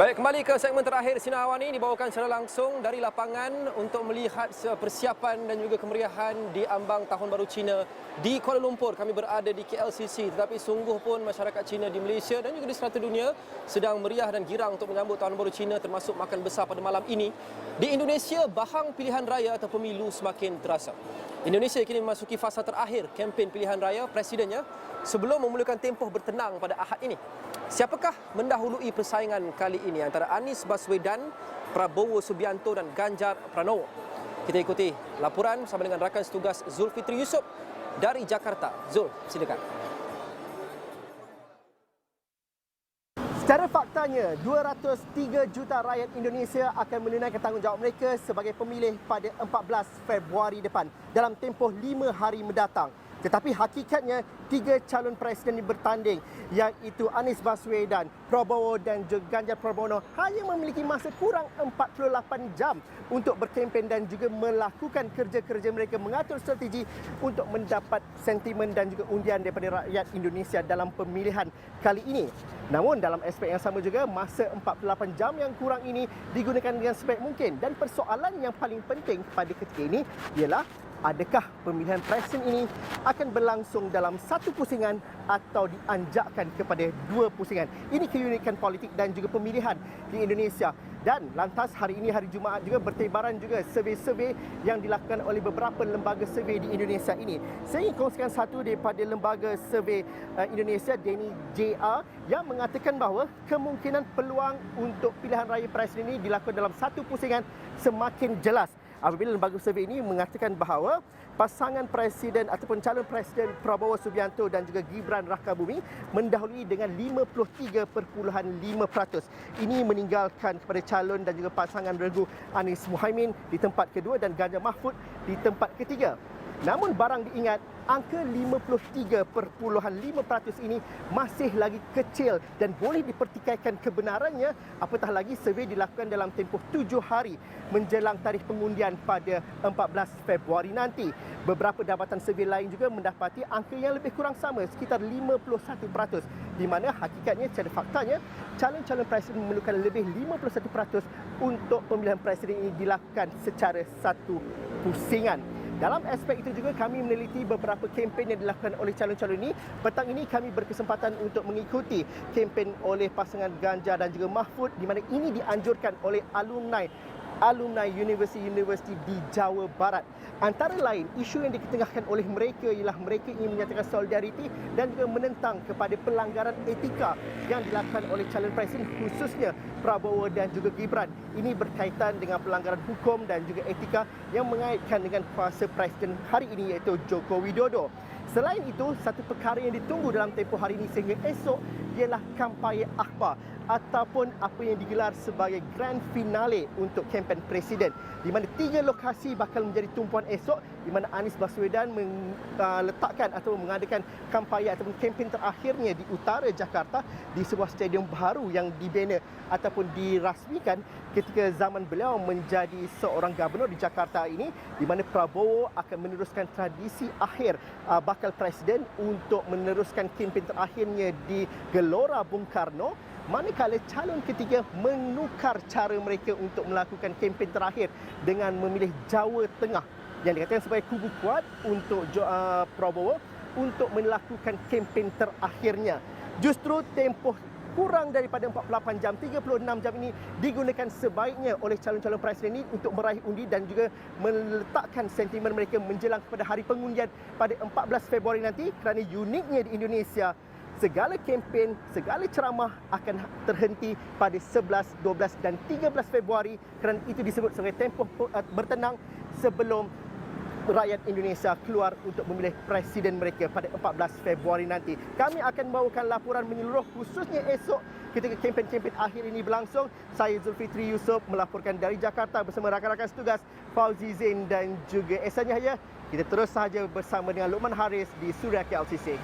Baik, kembali ke segmen terakhir Sinar Awan ini dibawakan secara langsung dari lapangan untuk melihat persiapan dan juga kemeriahan di ambang Tahun Baru Cina di Kuala Lumpur. Kami berada di KLCC, tetapi sungguh pun masyarakat Cina di Malaysia dan juga di serata dunia sedang meriah dan girang untuk menyambut Tahun Baru Cina, termasuk makan besar pada malam ini. Di Indonesia, bahang pilihan raya atau pemilu semakin terasa. Indonesia kini memasuki fasa terakhir kempen pilihan raya presidennya sebelum memulakan tempoh bertenang pada Ahad ini. Siapakah mendahului persaingan kali ini antara Anies Baswedan, Prabowo Subianto dan Ganjar Pranowo? Kita ikuti laporan bersama dengan rakan setugas Zulfitri Yusof dari Jakarta. Zul, silakan. Secara faktanya, 203 juta rakyat Indonesia akan menunaikan tanggungjawab mereka sebagai pemilih pada 14 Februari depan dalam tempoh 5 hari mendatang. Tetapi hakikatnya, 3 calon presiden yang bertanding, iaitu Anies Baswedan, Prabowo dan juga Ganjar Pranowo hanya memiliki masa kurang 48 jam untuk berkempen dan juga melakukan kerja-kerja mereka, mengatur strategi untuk mendapat sentimen dan juga undian daripada rakyat Indonesia dalam pemilihan kali ini. Namun dalam aspek yang sama juga, masa 48 jam yang kurang ini digunakan dengan sebaik mungkin, dan persoalan yang paling penting pada ketika ini ialah adakah pemilihan presiden ini akan berlangsung dalam satu pusingan atau dianjakkan kepada 2 pusingan. Ini keunikan politik dan juga pemilihan di Indonesia. Dan lantas hari ini, hari Jumaat juga, bertebaran juga survey-survey yang dilakukan oleh beberapa lembaga survey di Indonesia ini. Saya ingin kongsikan satu daripada lembaga survey Indonesia, Denny JR, yang mengatakan bahawa kemungkinan peluang untuk pilihan raya presiden ini dilakukan dalam satu pusingan semakin jelas apabila lembaga survey ini mengatakan bahawa pasangan presiden ataupun calon presiden Prabowo Subianto dan juga Gibran Rakabuming mendahului dengan 53.5%. Ini meninggalkan kepada calon dan juga pasangan regu Anies Muhaimin di tempat kedua dan Ganjar Mahfud di tempat ketiga. Namun barang diingat, angka 53.5% ini masih lagi kecil dan boleh dipertikaikan kebenarannya apatah lagi survey dilakukan dalam tempoh 7 hari menjelang tarikh pengundian pada 14 Februari nanti. Beberapa dapatan survey lain juga mendapati angka yang lebih kurang sama, sekitar 51%, di mana hakikatnya secara faktanya calon-calon presiden memerlukan lebih 51% untuk pemilihan presiden ini dilakukan secara satu pusingan. Dalam aspek itu juga kami meneliti beberapa kempen yang dilakukan oleh calon-calon ini. Petang ini kami berkesempatan untuk mengikuti kempen oleh pasangan Ganjar dan juga Mahfud, di mana ini dianjurkan oleh alumni universiti di Jawa Barat. Antara lain, isu yang diketengahkan oleh mereka ialah mereka ingin menyatakan solidariti dan juga menentang kepada pelanggaran etika yang dilakukan oleh calon presiden, khususnya Prabowo dan juga Gibran. Ini berkaitan dengan pelanggaran hukum dan juga etika yang mengaitkan dengan kuasa presiden hari ini, iaitu Joko Widodo. Selain itu, satu perkara yang ditunggu dalam tempoh hari ini sehingga esok ialah kampanye akhbar ataupun apa yang digelar sebagai grand finale untuk kempen presiden, di mana 3 lokasi bakal menjadi tumpuan esok, di mana Anies Baswedan meletakkan atau mengadakan kampanye ataupun kempen terakhirnya di utara Jakarta di sebuah stadium baru yang dibina ataupun dirasmikan ketika zaman beliau menjadi seorang gubernur di Jakarta ini, di mana Prabowo akan meneruskan tradisi akhir bakal presiden untuk meneruskan kempen terakhirnya di Gelora Bung Karno, manakala calon ketiga menukar cara mereka untuk melakukan kempen terakhir dengan memilih Jawa Tengah yang dikatakan sebagai kubu kuat untuk Prabowo untuk melakukan kempen terakhirnya. Justru tempoh kurang daripada 48 jam, 36 jam ini digunakan sebaiknya oleh calon-calon presiden ini untuk meraih undi dan juga meletakkan sentimen mereka menjelang kepada hari pengundian pada 14 Februari nanti, kerana uniknya di Indonesia, segala kempen, segala ceramah akan terhenti pada 11, 12 dan 13 Februari, kerana itu disebut sebagai tempoh bertenang sebelum rakyat Indonesia keluar untuk memilih presiden mereka pada 14 Februari nanti. Kami akan bawakan laporan menyeluruh khususnya esok ketika kempen-kempen akhir ini berlangsung. Saya Zulfitri Yusof melaporkan dari Jakarta bersama rakan-rakan setugas Fauzi Zain dan juga Ehsan Yahya. Kita terus sahaja bersama dengan Luqman Haris di Suria KLCC.